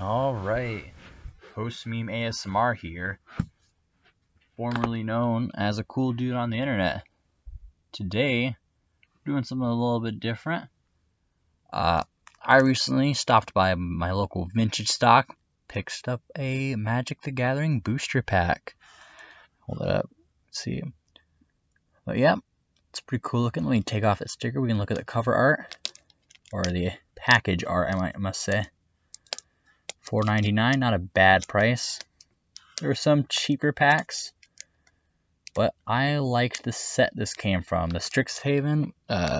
Alright, Post Meme ASMR here, formerly known as a cool dude on the internet. Today, doing something a little bit different. I recently stopped by my local vintage stock, picked up a Magic the Gathering booster pack. Hold it up, let's see. But yeah, it's pretty cool looking. Let me take off that sticker. We can look at the cover art, or the package art, I must say. $4.99, not a bad price. There were some cheaper packs, but I liked the set this came from, the Strixhaven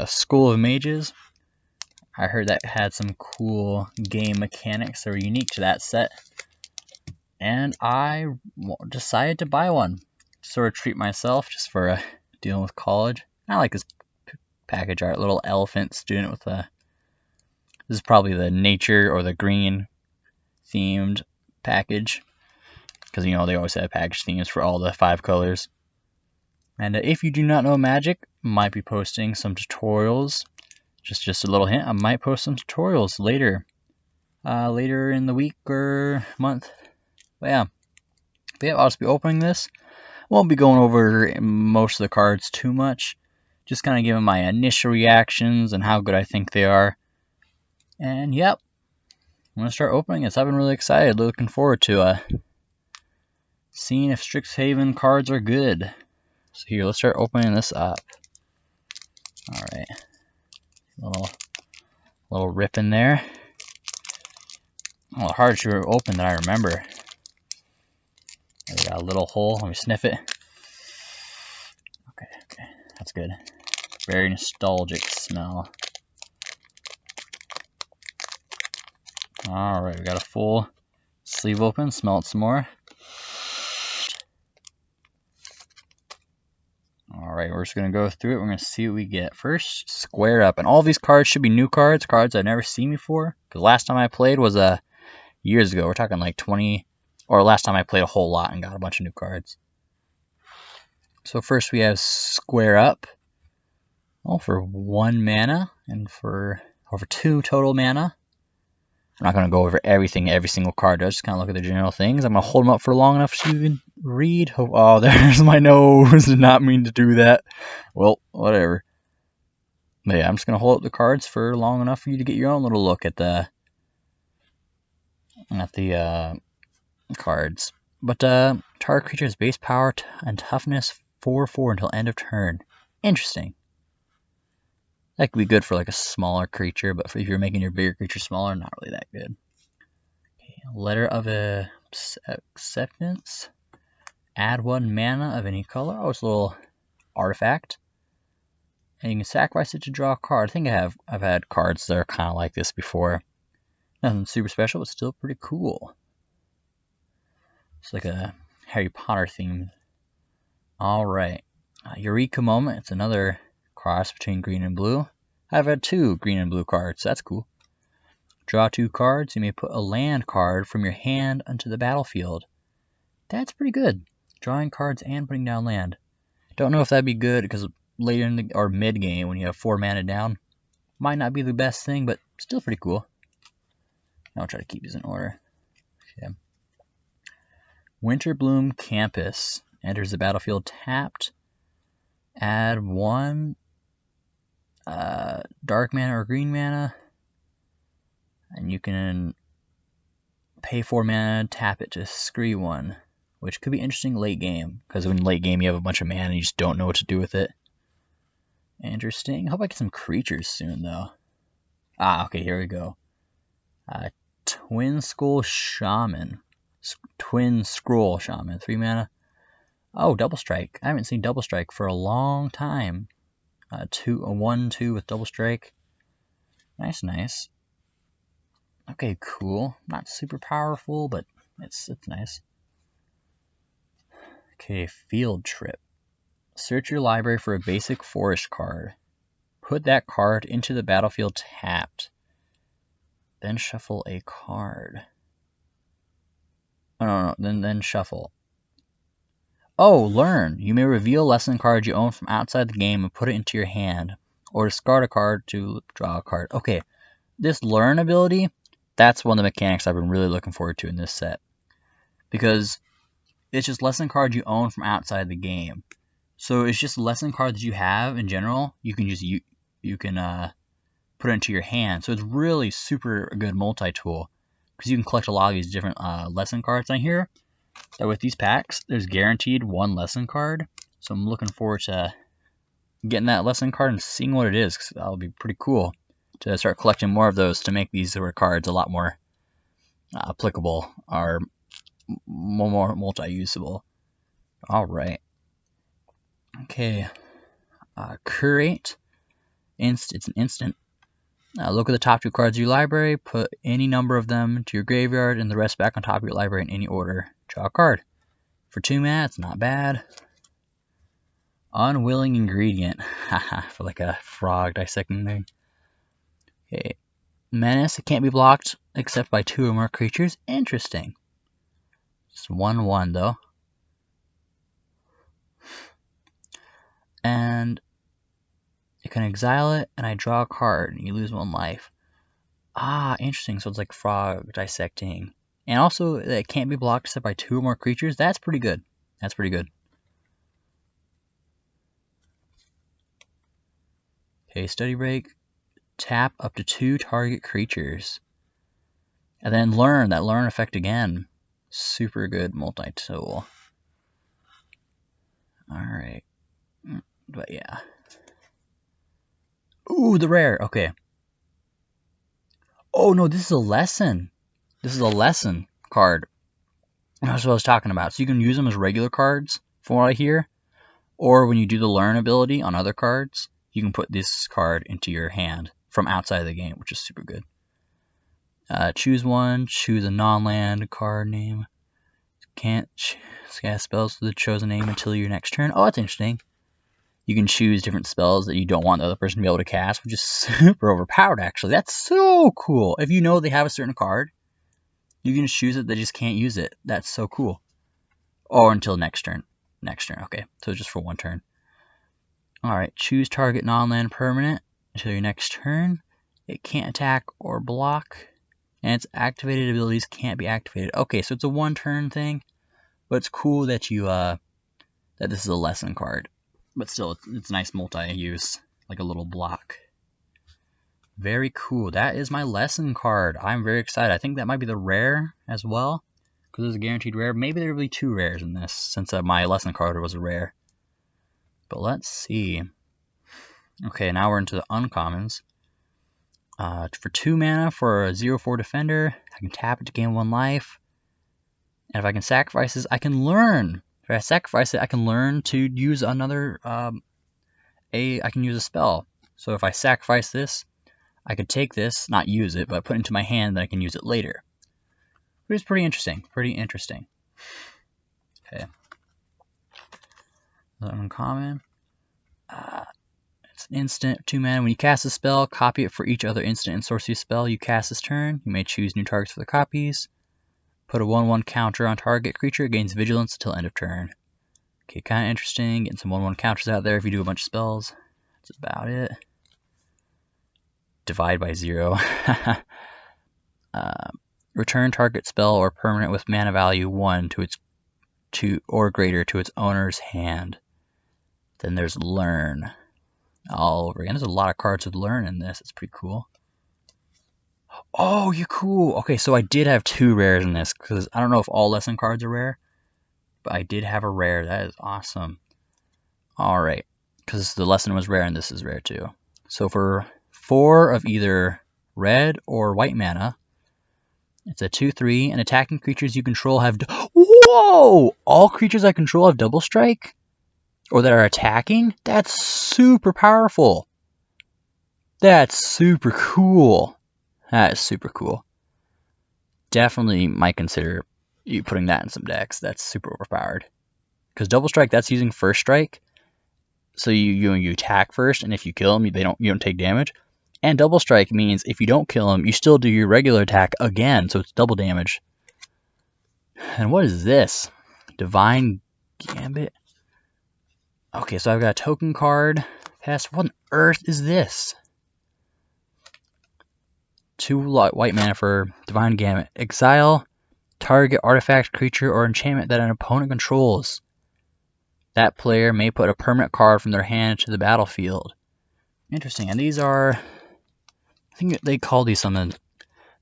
School of Mages. I heard that had some cool game mechanics that were unique to that set, and I decided to buy one. Sort of treat myself just for dealing with college. I like this package art, little elephant student with a. This is probably the nature or the green themed package, because they always have package themes for all the 5 colors. And if you do not know Magic, I might be posting some tutorials. Just a little hint, I might post some tutorials later in the week or month. But yeah, I'll just be opening this. Won't be going over most of the cards too much, just kind of giving my initial reactions and how good I think they are. And yep, I'm going to start opening this. I've been really excited, looking forward to seeing if Strixhaven cards are good. So here, let's start opening this up. Alright. Little rip in there. Oh, hard to open that I remember. We got a little hole. Let me sniff it. Okay. That's good. Very nostalgic smell. Alright, we got a full sleeve open. Smell it some more. Alright, we're just going to go through it. We're going to see what we get. First, Square Up. And all these cards should be new cards I've never seen before. Because last time I played was years ago. We're talking like 20, or last time I played a whole lot and got a bunch of new cards. So first we have Square Up. Oh, for 1 mana and for over 2 total mana. I'm not going to go over everything every single card does, just kind of look at the general things. I'm going to hold them up for long enough so you can read. Oh, there's my nose. Did not mean to do that. Well, whatever. But yeah, I'm just going to hold up the cards for long enough for you to get your own little look at the cards. But target creature has base power and toughness 4/4 until end of turn. Interesting. That could be good for like a smaller creature, but if you're making your bigger creature smaller, not really that good. Okay, Letter of Acceptance. Add 1 mana of any color. Oh, it's a little artifact. And you can sacrifice it to draw a card. I think I've had cards that are kind of like this before. Nothing super special, but still pretty cool. It's like a Harry Potter theme. Alright. Eureka Moment. It's another cross between green and blue. I've had 2 green and blue cards, so that's cool. Draw 2 cards. You may put a land card from your hand onto the battlefield. That's pretty good. Drawing cards and putting down land. Don't know if that'd be good, because later in or mid game when you have 4 mana down, might not be the best thing, but still pretty cool. I'll try to keep these in order. Okay. Winterbloom Campus. Enters the battlefield tapped. Add 1 dark mana or green mana, and you can pay 4 mana, tap it to scree 1, which could be interesting late game, because in late game you have a bunch of mana and you just don't know what to do with it. Interesting. I hope I get some creatures soon though. Okay, here we go. Twin Scroll Shaman. 3 mana. Oh, Double Strike. I haven't seen Double Strike for a long time. 1/2 with Double Strike. Nice. Okay, cool. Not super powerful, but it's nice. Okay, Field Trip. Search your library for a basic forest card. Put that card into the battlefield tapped. Then shuffle a card. Oh, no. Then shuffle. Oh, learn. You may reveal lesson cards you own from outside the game and put it into your hand. Or discard a card to draw a card. Okay, this learn ability That's one of the mechanics I've been really looking forward to in this set, because it's just lesson cards you own from outside the game. So it's just lesson cards you have in general. You can put it into your hand. So it's really super good multi-tool, because you can collect a lot of these different lesson cards. And I hear that with these packs, there's guaranteed one lesson card. So I'm looking forward to getting that lesson card and seeing what it is, because that'll be pretty cool to start collecting more of those to make these sort of cards a lot more applicable or more multi-usable. All right. Okay. Curate Inst. It's an instant. Look at the top 2 cards of your library, put any number of them to your graveyard, and the rest back on top of your library in any order. Draw a card. For 2 mana, it's not bad. Unwilling ingredient. Haha, for like a frog dissecting thing. Okay. Menace. It can't be blocked except by 2 or more creatures. Interesting. Just 1/1 though. And you can exile it, and I draw a card, and you lose 1 life. Ah, interesting. So it's like frog dissecting. And also, it can't be blocked except by 2 or more creatures. That's pretty good. That's pretty good. Okay, study break. Tap up to 2 target creatures. And then learn. That learn effect again. Super good multi-tool. Alright. But yeah. Ooh, the rare. Okay. Oh no, this is a lesson. This is a lesson card. That's what I was talking about. So you can use them as regular cards, from what I hear. Or when you do the learn ability on other cards, you can put this card into your hand from outside of the game, which is super good. Choose one. Choose a non-land card name. Can't cast spells with the chosen name until your next turn. Oh, that's interesting. You can choose different spells that you don't want the other person to be able to cast, which is super overpowered, actually. That's so cool. If you know they have a certain card, you can just choose it, they just can't use it. That's so cool. Or until next turn. Next turn, okay. So just for 1 turn. Alright, choose target non-land permanent until your next turn. It can't attack or block. And its activated abilities can't be activated. Okay, so it's a 1-turn thing. But it's cool that you that this is a lesson card. But still, it's nice multi-use, like a little block. Very cool. That is my lesson card. I'm very excited. I think that might be the rare as well, because it's a guaranteed rare. Maybe there will be 2 rares in this, since my lesson card was a rare. But let's see. Okay, now we're into the uncommons. For 2 mana for a 0/4 defender, I can tap it to gain 1 life. And if I can sacrifice this, I can learn. If I sacrifice it, I can learn to use another, I can use a spell. So if I sacrifice this, I could take this, not use it, but put it into my hand, then I can use it later. But it's pretty interesting. Pretty interesting. Okay. Uncommon. It's an instant, 2 mana. When you cast a spell, copy it for each other instant and sorcery spell you cast this turn. You may choose new targets for the copies. Put a 1/1 counter on target creature. It gains vigilance until end of turn. Okay, kind of interesting. Getting some 1/1 counters out there if you do a bunch of spells. That's about it. Divide by 0. Return target spell or permanent with mana value 1 or greater to its owner's hand. Then there's learn all over again. There's a lot of cards with learn in this. It's pretty cool. Oh, you're cool. Okay, so I did have 2 rares in this, because I don't know if all lesson cards are rare, but I did have a rare. That is awesome. Alright, because the lesson was rare and this is rare too. So for 4 of either red or white mana, it's a 2/3, and attacking creatures you control have... Whoa! All creatures I control have double strike? Or that are attacking? That's super powerful. That's super cool. That is super cool. Definitely might consider you putting that in some decks. That's super overpowered. Because double strike, that's using first strike. So you attack first, and if you kill them, you don't take damage. And double strike means if you don't kill them, you still do your regular attack again, so it's double damage. And what is this? Divine Gambit. Okay, so I've got a token card. What on earth is this? 2 white mana for Divine Gamut. Exile target artifact, creature, or enchantment that an opponent controls. That player may put a permanent card from their hand to the battlefield. Interesting. And these are, I think they call these something.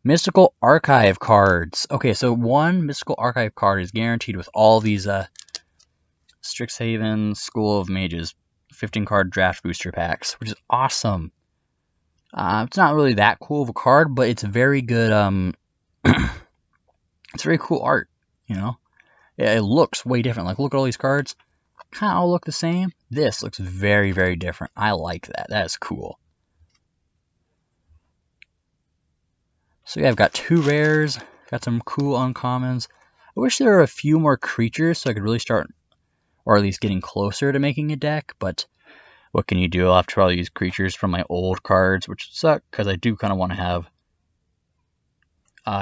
Mystical Archive cards. Okay, so 1 Mystical Archive card is guaranteed with all these Strixhaven School of Mages 15-card draft booster packs, which is awesome. It's not really that cool of a card, but it's very good. It's very cool art, you know? It looks way different. Like, look at all these cards. Kind of all look the same. This looks very, very different. I like that. That is cool. So yeah, I've got 2 rares. Got some cool uncommons. I wish there were a few more creatures so I could really start, or at least getting closer to making a deck, but what can you do? I'll have to probably use creatures from my old cards, which suck, because I do kind of want to have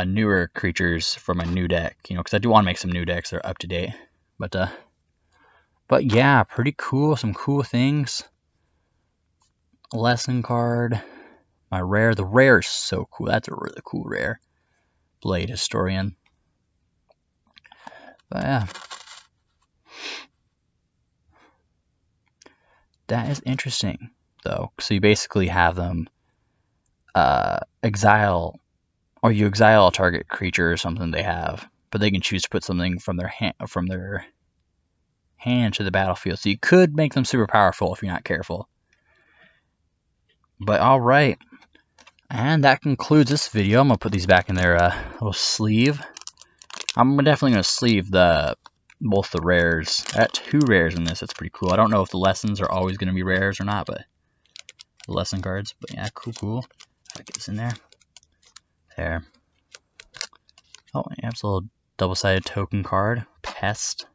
newer creatures for my new deck, you know, because I do want to make some new decks that are up to date. But yeah, pretty cool. Some cool things. Lesson card. My rare. The rare is so cool. That's a really cool rare. Blade Historian. But yeah. That is interesting, though. So you basically have them exile, or you exile a target creature or something they have, but they can choose to put something from their hand to the battlefield. So you could make them super powerful if you're not careful. But alright. And that concludes this video. I'm going to put these back in their little sleeve. I'm definitely going to sleeve both the rares. I got 2 rares in this. That's pretty cool. I don't know if the lessons are always going to be rares or not, but the lesson cards. But yeah, cool. I'll get this in there. There. Oh, yeah, it's a little double-sided token card. Pest.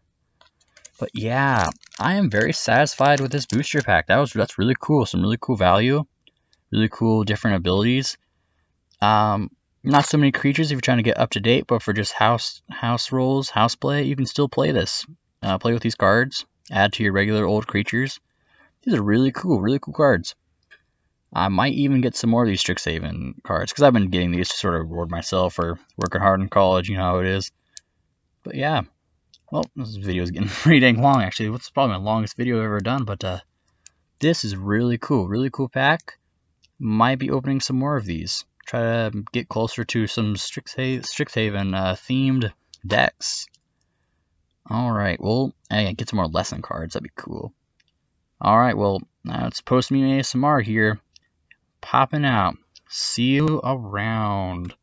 But yeah, I am very satisfied with this booster pack. That's really cool. Some really cool value. Really cool different abilities. Not so many creatures if you're trying to get up to date, but for just house rolls, house play, you can still play this. Play with these cards. Add to your regular old creatures. These are really cool cards. I might even get some more of these Strixhaven cards, because I've been getting these to sort of reward myself for working hard in college, you know how it is. But yeah, well, this video is getting pretty dang long, actually. It's probably my longest video I've ever done, but this is really cool pack. Might be opening some more of these. Try to get closer to some Strixhaven themed decks. Alright, well, I get some more lesson cards. That'd be cool. Alright, well, it's Post Me ASMR here. Popping out. See you around.